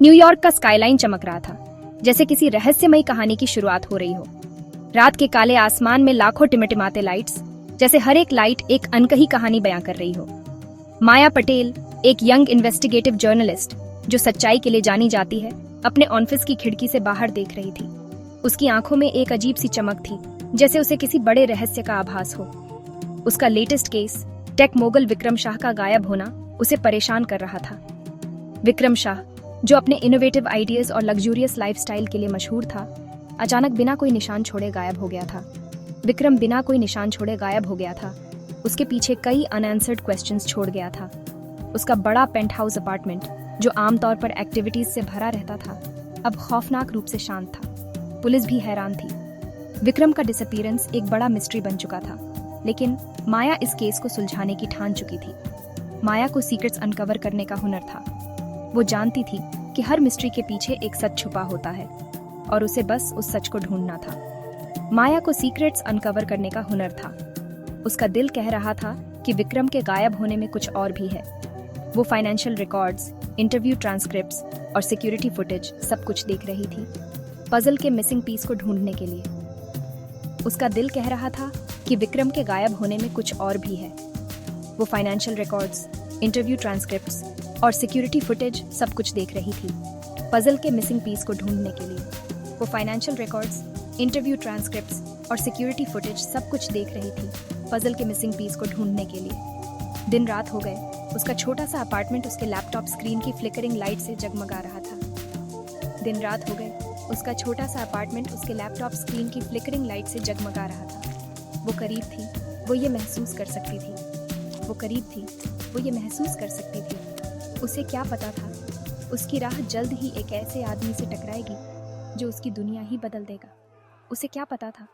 New York का skyline चमक रहा था, जैसे किसी रहस्यमयी कहानी की शुरुआत हो रही हो। रात के काले आसमान में लाखों टिमटिमाते लाइट्स, जैसे हर एक लाइट एक अनकही कहानी बयां कर रही हो। माया पटेल, एक यंग इन्वेस्टिगेटिव जर्नलिस्ट जो सच्चाई के लिए जानी जाती है, अपने ऑफिस की खिड़की से बाहर देख रही थी। उसकी आंखों में एक अजीब सी चमक थी, जैसे उसे किसी बड़े रहस्य का आभास हो। उसका latest case, tech mogul Vikram Shah का गायब होना, उसे परेशान कर रहा था। विक्रम शाह, जो अपने इनोवेटिव आइडियाज और लग्जूरियस लाइफस्टाइल के लिए मशहूर था, अचानक बिना कोई निशान छोड़े गायब हो गया था। विक्रम बिना कोई निशान छोड़े गायब हो गया था। उसके पीछे कई अनआंसर्ड क्वेश्चंस छोड़ गया था। उसका बड़ा पेंट हाउस अपार्टमेंट, जो आमतौर पर एक्टिविटीज से भरा रहता था, अब खौफनाक रूप से शांत था। पुलिस भी हैरान थी। विक्रम का डिसअपीयरेंस एक बड़ा मिस्ट्री बन चुका था, लेकिन माया इस केस को सुलझाने की ठान चुकी थी। माया को सीक्रेट्स अनकवर करने का हुनर था। वो जानती थी कि हर मिस्ट्री के पीछे एक सच छुपा होता है और उसे बस उस सच को ढूंढना था। माया को सीक्रेट्स अनकवर करने का हुनर था। उसका दिल कह रहा था कि विक्रम के गायब होने में कुछ और भी है। वो फाइनेंशियल रिकॉर्ड्स, इंटरव्यू ट्रांसक्रिप्ट्स और सिक्योरिटी फुटेज सब कुछ देख रही थी, पजल के मिसिंग पीस को ढूंढने के लिए। उसका दिल कह रहा था कि विक्रम के गायब होने में कुछ और भी है। वो फाइनेंशियल रिकॉर्ड्स, इंटरव्यू ट्रांसक्रिप्ट्स और सिक्योरिटी फुटेज सब कुछ देख रही थी, पजल के मिसिंग पीस को ढूंढने के लिए। वो फाइनेंशियल रिकॉर्ड्स, इंटरव्यू ट्रांसक्रिप्ट्स और सिक्योरिटी फुटेज सब कुछ देख रही थी, पजल के मिसिंग पीस को ढूंढने के लिए। दिन रात हो गए। उसका छोटा सा अपार्टमेंट उसके लैपटॉप स्क्रीन की फ्लिकरिंग लाइट से जगमगा रहा था। दिन रात हो गए। उसका छोटा सा अपार्टमेंट उसके लैपटॉप स्क्रीन की फ्लिकरिंग लाइट से जगमगा रहा था। वो करीब थी, वो ये महसूस कर सकती थी। वो करीब थी, वो ये महसूस कर सकती थी। उसे क्या पता था, उसकी राह जल्द ही एक ऐसे आदमी से टकराएगी जो उसकी दुनिया ही बदल देगा। उसे क्या पता था,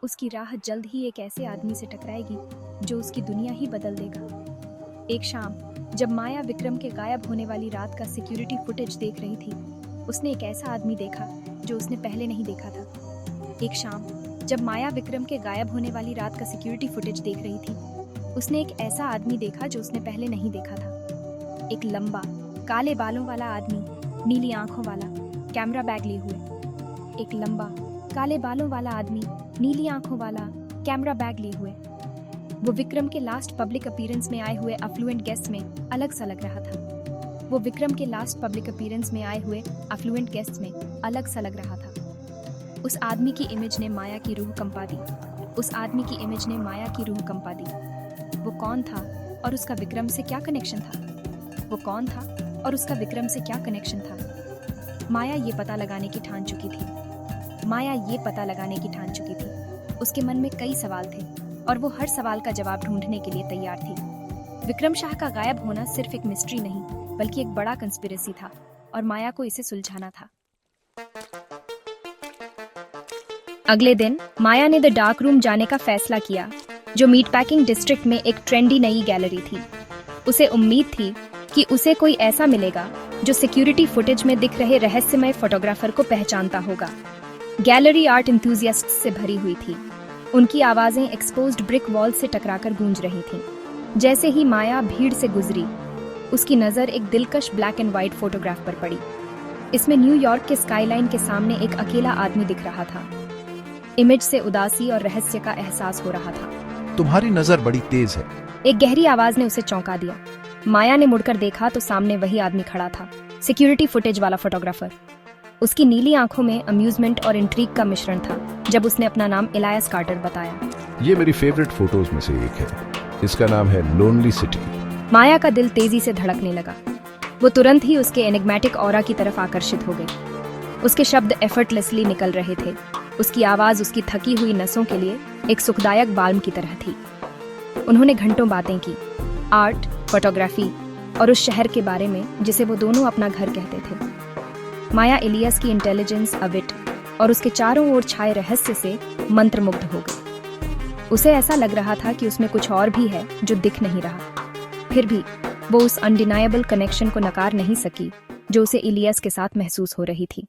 उसकी राह जल्द ही एक ऐसे आदमी से टकराएगी जो उसकी दुनिया ही बदल देगा। एक शाम, जब माया विक्रम के गायब होने वाली रात का सिक्योरिटी फुटेज देख रही थी, उसने एक ऐसा आदमी देखा जो उसने पहले नहीं देखा था। एक शाम, जब माया विक्रम के गायब होने वाली रात का सिक्योरिटी फुटेज देख रही थी, उसने एक ऐसा आदमी देखा जो उसने पहले नहीं देखा था। एक लंबा, काले बालों वाला आदमी, नीली आंखों वाला, कैमरा बैग लिए हुए। एक लंबा, काले बालों वाला आदमी, नीली आंखों वाला, कैमरा बैग लिए हुए। वो विक्रम के लास्ट पब्लिक अपीयरेंस में आए हुए अफ्लुएंट गेस्ट में अलग सा लग रहा था। वो विक्रम के लास्ट पब्लिक अपीयरेंस में आए हुए अफ्लुएंट गेस्ट में अलग सा लग रहा था। उस आदमी की इमेज ने माया की रूह कंपा दी। उस आदमी की इमेज ने माया की रूह कंपा दी। वो कौन था और उसका विक्रम से क्या कनेक्शन था? वो कौन था और उसका विक्रम से क्या कनेक्शन था? माया ये पता लगाने की ठान चुकी थी। माया ये पता लगाने की ठान चुकी थी। उसके मन में कई सवाल थे और वो हर सवाल का जवाब ढूंढने के लिए तैयार थी। विक्रम शाह का गायब होना सिर्फ एक मिस्ट्री नहीं, बल्कि एक बड़ा कंस्पिरेसी था और माया को इसे सुलझाना था। अगले दिन माया ने द डार्क रूम जाने का फैसला किया, जो मीट पैकिंग डिस्ट्रिक्ट में एक ट्रेंडी नई गैलरी थी। उसे उम्मीद थी कि उसे कोई ऐसा मिलेगा जो सिक्योरिटी फुटेज में दिख रहे रहस्यमय फोटोग्राफर को पहचानता होगा। गैलरी आर्ट एंथुसियास्ट्स से भरी हुई थी। उनकी आवाजें एक्सपोज्ड ब्रिक वॉल से टकराकर गूंज रही थीं। जैसे ही माया भीड़ से गुजरी, उसकी नजर एक दिलकश ब्लैक एंड व्हाइट फोटोग्राफ पर पड़ी। इसमें न्यूयॉर्क के स्काईलाइन के सामने एक अकेला आदमी दिख रहा था। इमेज से उदासी और रहस्य का एहसास हो रहा था। तुम्हारी नजर बड़ी तेज है, एक गहरी आवाज ने उसे चौंका दिया। माया ने मुड़कर देखा तो सामने वही आदमी खड़ा था, सिक्योरिटी फुटेज वाला फोटोग्राफर। उसकी नीली आंखों में अम्यूजमेंट और इंट्रीग का मिश्रण था जब उसने अपना नाम इलियास कार्टर बताया। ये मेरी फेवरेट फोटोज में से एक है। इसका नाम है लोनली सिटी। माया का दिल तेजी से धड़कने लगा। वो तुरंत ही उसके एनिग्मेटिक ऑरा की तरफ आकर्षित हो गई। उसके शब्द एफर्टलेसली निकल रहे थे। उसकी आवाज उसकी थकी हुई नसों के लिए एक सुखदायक बाल्म की तरह थी। उन्होंने घंटों बातें की, आर्ट, फोटोग्राफी और उस शहर के बारे में जिसे वो दोनों अपना घर कहते थे। माया इलियास की इंटेलिजेंस, अविट और उसके चारों ओर छाए रहस्य से मंत्रमुग्ध हो गई। उसे ऐसा लग रहा था कि उसमें कुछ और भी है जो दिख नहीं रहा। फिर भी वो उस अनडिनायबल कनेक्शन को नकार नहीं सकी जो उसे इलियास के साथ महसूस हो रही थी।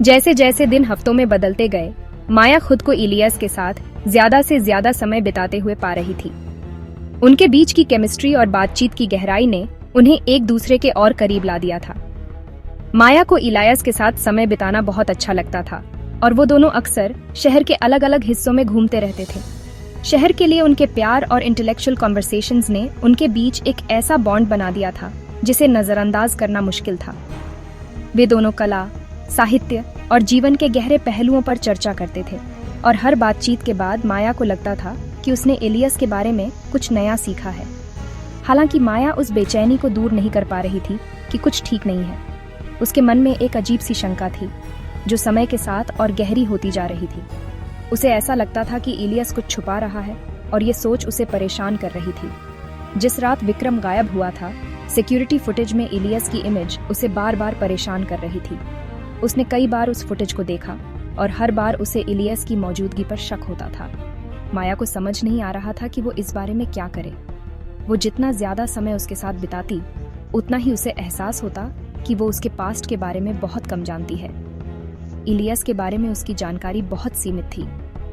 जैसे जैसे दिन हफ्तों में बदलते गए, माया खुद को इलियास के साथ ज्यादा से ज्यादा समय बिताते हुए पा रही थी। उनके बीच की केमिस्ट्री और बातचीत की गहराई ने उन्हें एक दूसरे के और करीब ला दिया था। माया को इलायस के साथ समय बिताना बहुत अच्छा लगता था और वो दोनों अक्सर शहर के अलग अलग हिस्सों में घूमते रहते थे। शहर के लिए उनके प्यार और इंटेलेक्चुअल कॉन्वर्सेशंस ने उनके बीच एक ऐसा बॉन्ड बना दिया था जिसे नजरअंदाज करना मुश्किल था। वे दोनों कला, साहित्य और जीवन के गहरे पहलुओं पर चर्चा करते थे और हर बातचीत के बाद माया को लगता था कि उसने इलियस के बारे में कुछ नया सीखा है। हालांकि माया उस बेचैनी को दूर नहीं कर पा रही थी कि कुछ ठीक नहीं है। उसके मन में एक अजीब सी शंका थी जो समय के साथ और गहरी होती जा रही थी। उसे ऐसा लगता था कि इलियस कुछ छुपा रहा है और ये सोच उसे परेशान कर रही थी। जिस रात विक्रम गायब हुआ था, सिक्योरिटी फुटेज में इलियस की इमेज उसे बार बार परेशान कर रही थी। उसने कई बार उस फुटेज को देखा और हर बार उसे इलियस की मौजूदगी पर शक होता था। माया को समझ नहीं आ रहा था कि वो इस बारे में क्या करे। वो जितना ज्यादा समय उसके साथ बिताती, उतना ही उसे एहसास होता कि वो उसके पास्ट के बारे में बहुत कम जानती है। इलियस के बारे में उसकी जानकारी बहुत सीमित थी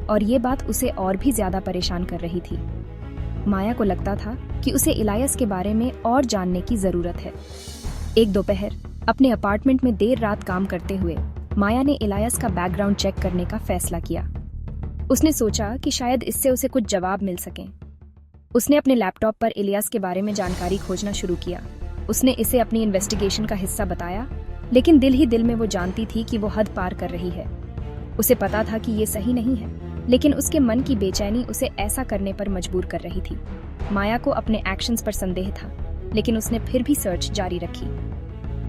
और ये बात उसे और भी ज्यादा परेशान कर रही थी। माया को लगता था कि उसे इलियस के बारे में और जानने की जरूरत है। एक दोपहर अपने अपार्टमेंट में देर रात काम करते हुए माया ने इलियस का बैकग्राउंड चेक करने का फैसला किया। उसने सोचा कि शायद इससे उसे कुछ जवाब मिल सकें। उसने अपने लैपटॉप पर इलियस के बारे में जानकारी खोजना शुरू किया। उसने इसे अपनी इन्वेस्टिगेशन का हिस्सा बताया, लेकिन दिल ही दिल में वो जानती थी कि वो हद पार कर रही है। उसे पता था कि ये सही नहीं है, लेकिन उसके मन की बेचैनी उसे ऐसा करने पर मजबूर कर रही थी। माया को अपने एक्शंस पर संदेह था, लेकिन उसने फिर भी सर्च जारी रखी।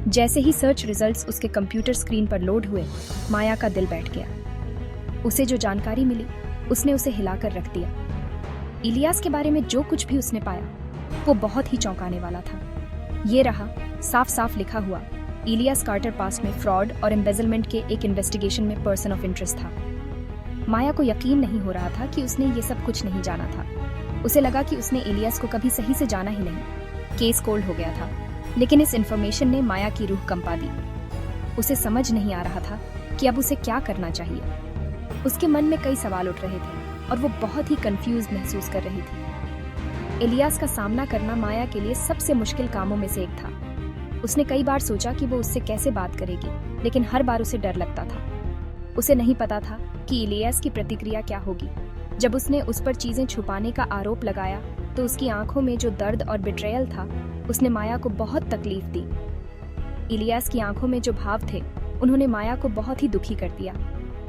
जैसे ही सर्च रिजल्ट्स उसके कंप्यूटर स्क्रीन पर लोड हुए, माया का दिल बैठ गया। उसे जो जानकारी मिली, उसने उसे हिलाकर रख दिया। इलियस के बारे में जो कुछ भी उसने पाया, वो बहुत ही चौंकाने वाला था। ये रहा, साफ साफ लिखा हुआ, इलियस कार्टर पास्ट में फ्रॉड और एम्बेजलमेंट के एक इन्वेस्टिगेशन में पर्सन ऑफ इंटरेस्ट था। माया को यकीन नहीं हो रहा था कि उसने ये सब कुछ नहीं जाना था। उसे लगा कि उसने इलियस को कभी सही से जाना ही नहीं। केस कोल्ड हो गया था, लेकिन इस इन्फॉर्मेशन ने माया की रूह कंपा दी। उसे समझ नहीं आ रहा था कि अब उसे क्या करना चाहिए। उसके मन में कई सवाल उठ रहे थे और वो बहुत ही कंफ्यूज महसूस कर रही थी। इलियस का सामना करना माया के लिए सबसे मुश्किल कामों में से एक था। उसने कई बार सोचा कि वो उससे कैसे बात करेगी, लेकिन हर बार उसे डर लगता था। उसे नहीं पता था कि इलियस की प्रतिक्रिया क्या होगी। जब उसने उस पर चीजें छुपाने का आरोप लगाया तो उसकी आंखों में जो दर्द और बिट्रेयल था, उसने माया को बहुत तकलीफ दी। इलियस की आंखों में जो भाव थे, उन्होंने माया को बहुत ही दुखी कर दिया।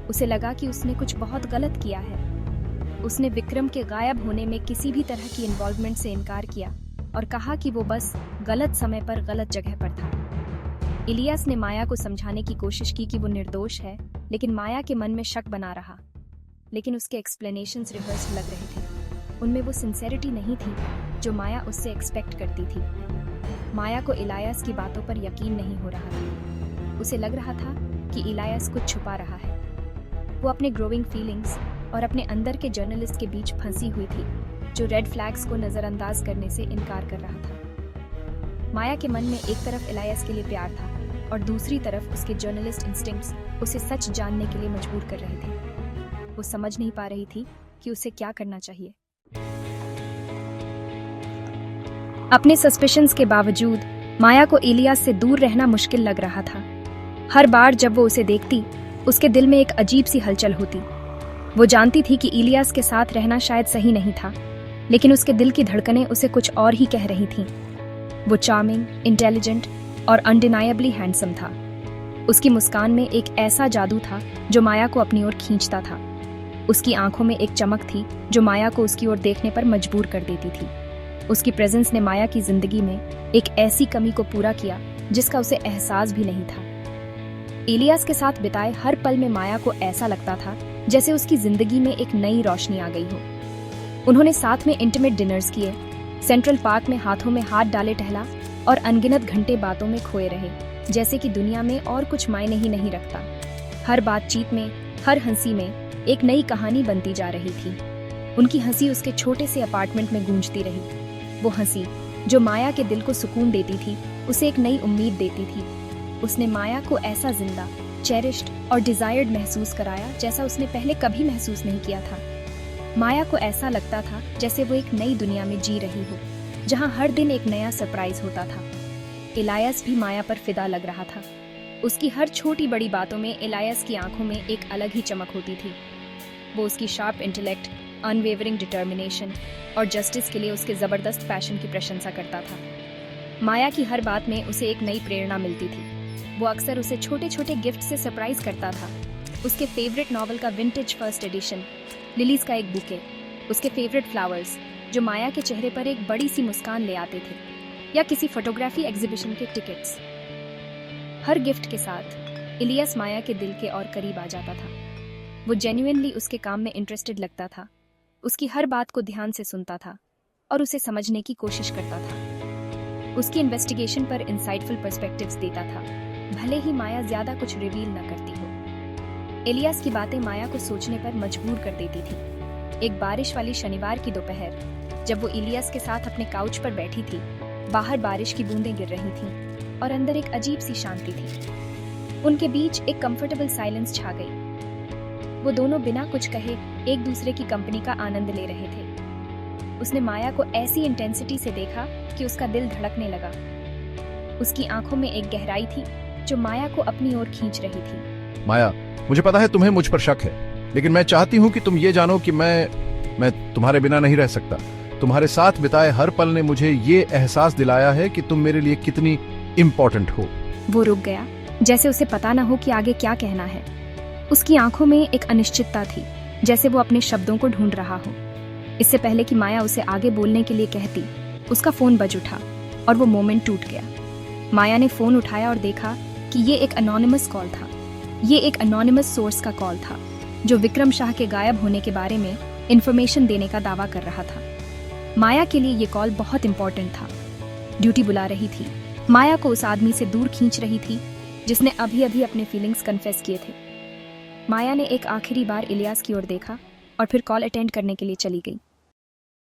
उसे लगा कि उसने कुछ बहुत गलत किया है। उसने विक्रम के गायब होने में किसी भी तरह की इन्वॉल्वमेंट से इनकार किया और कहा कि वो बस गलत समय पर गलत जगह पर था। इलियस ने माया को समझाने की कोशिश की कि वो निर्दोष है, लेकिन माया के मन में शक बना रहा। लेकिन उसके एक्सप्लेनेशंस रिहर्स्ड लग रहे थे। उनमें वो सिंसेरिटी नहीं थी जो माया उससे एक्सपेक्ट करती थी। माया को इलियस की बातों पर यकीन नहीं हो रहा था। उसे लग रहा था कि इलियस कुछ छुपा रहा है। वो अपने ग्रोइंग फीलिंग्स और अपने अंदर के जर्नलिस्ट के बीच फंसी हुई थी, जो रेड फ्लैग्स को नजरअंदाज करने से इनकार कर रहा था। माया के मन में एक तरफ इलियस के लिए प्यार था और दूसरी तरफ उसके जर्नलिस्ट इंस्टिंक्ट्स उसे सच जानने के लिए मजबूर कर रहे थे। वो समझ नहीं पा रही थी कि उसे क्या करना चाहिए। अपने सस्पिशंस के बावजूद माया को इलियस से दूर रहना मुश्किल लग रहा था। हर बार जब वो उसे देखती, उसके दिल में एक अजीब सी हलचल होती। वो जानती थी कि इलियस के साथ रहना शायद सही नहीं था, लेकिन उसके दिल की धड़कनें उसे कुछ और ही कह रही थीं। वो चार्मिंग, इंटेलिजेंट और अनडिनायबली हैंडसम था। उसकी मुस्कान में एक ऐसा जादू था जो माया को अपनी ओर खींचता था। उसकी आंखों में एक चमक थी जो माया को उसकी ओर देखने पर मजबूर कर देती थी। उसकी प्रेजेंस ने माया की जिंदगी में एक ऐसी कमी को पूरा किया जिसका उसे एहसास भी नहीं था। इलियस के साथ बिताए हर पल में माया को ऐसा लगता था जैसे उसकी जिंदगी में एक नई रोशनी आ गई हो। उन्होंने साथ में इंटीमेट डिनर्स किए, सेंट्रल पार्क में हाथों में हाथ डाले टहला और अनगिनत घंटे बातों में खोए रहे, जैसे कि दुनिया में और कुछ मायने ही नहीं रखता। हर बातचीत में, हर हंसी में एक नई कहानी बनती जा रही थी। उनकी हंसी उसके छोटे से अपार्टमेंट में गूंजती रही। वो हंसी जो माया के दिल को सुकून देती थी, उसे एक नई उम्मीद देती थी। उसने माया को ऐसा जिंदा, चेरिश्ड और डिजायर्ड महसूस कराया जैसा उसने पहले कभी महसूस नहीं किया था। माया को ऐसा लगता था जैसे वो एक नई दुनिया में जी रही हो, जहां हर दिन एक नया सरप्राइज होता था। इलियास भी माया पर फिदा लग रहा था। उसकी हर छोटी बड़ी बातों में इलियास की आंखों में एक अलग ही चमक होती थी। वो उसकी शार्प इंटेलेक्ट, अनवेवरिंग डिटर्मिनेशन और जस्टिस के लिए उसके जबरदस्त पैशन की प्रशंसा करता था। माया की हर बात में उसे एक नई प्रेरणा मिलती थी। वो अक्सर उसे छोटे छोटे गिफ्ट से सरप्राइज करता था। उसके फेवरेट नॉवल का विंटेज फर्स्ट एडिशन, लिलीज का एक बुके, उसके फेवरेट फ्लावर्स जो माया के चेहरे पर एक बड़ी सी मुस्कान ले आते थे, या किसी फोटोग्राफी एग्जीबिशन के टिकट्स। हर गिफ्ट के साथ इलियास माया के दिल के और करीब आ जाता था। वो जेन्युइनली उसके काम में इंटरेस्टेड लगता था, उसकी हर बात को ध्यान से सुनता था और उसे समझने की कोशिश करता था। उसकी इन्वेस्टिगेशन पर इंसाइटफुल पर्सपेक्टिव्स देता था, भले ही माया ज्यादा कुछ रिवील न करती हो। इलियास की बातें माया को सोचने पर मजबूर कर देती थी। एक बारिश वाली शनिवार की दोपहर, जब वो इलियास के साथ अपने काउच पर बैठी थी, बाहर बारिश की बूंदें गिर रही थीं और अंदर एक अजीब सी शांति थी। उनके बीच एक कंफर्टेबल साइलेंस छा गई। वो दोनों बिना कुछ कहे एक दूसरे की कंपनी का आनंद ले रहे थे। उसने माया को ऐसी इंटेंसिटी से देखा कि उसका दिल धड़कने लगा। उसकी आंखों में एक गहराई थी जो माया को अपनी ओर खींच रही थी। माया, मुझे पता है तुम्हें मुझ पर शक है, लेकिन मैं चाहती हूँ कि तुम ये जानो कि मैं तुम्हारे बिना नहीं रह सकता। तुम्हारे साथ बिताए हर पल ने मुझे ये एहसास दिलाया है कि तुम मेरे लिए कितनी इम्पोर्टेंट हो। वो रुक गया, जैसे उसे पता न हो कि आगे क्या कहना है। उसकी आंखों में एक अनिश्चितता थी, जैसे वो अपने शब्दों को ढूंढ रहा हो। इससे पहले कि माया उसे आगे बोलने के लिए कहती, उसका फोन बज उठा और वो मोमेंट टूट गया। माया ने फोन उठाया और देखा कि ये एक अनोनिमस कॉल था। ये एक अनोनिमस सोर्स का कॉल था जो विक्रम शाह के गायब होने के बारे में इंफॉर्मेशन देने का दावा कर रहा था। माया के लिए ये कॉल बहुत इंपॉर्टेंट था। ड्यूटी बुला रही थी। माया को उस आदमी से दूर खींच रही थी जिसने अभी अभी अपने फीलिंग्स कन्फेस किए थे। माया ने एक आखिरी बार इलियास की ओर देखा और फिर कॉल अटेंड करने के लिए चली गई।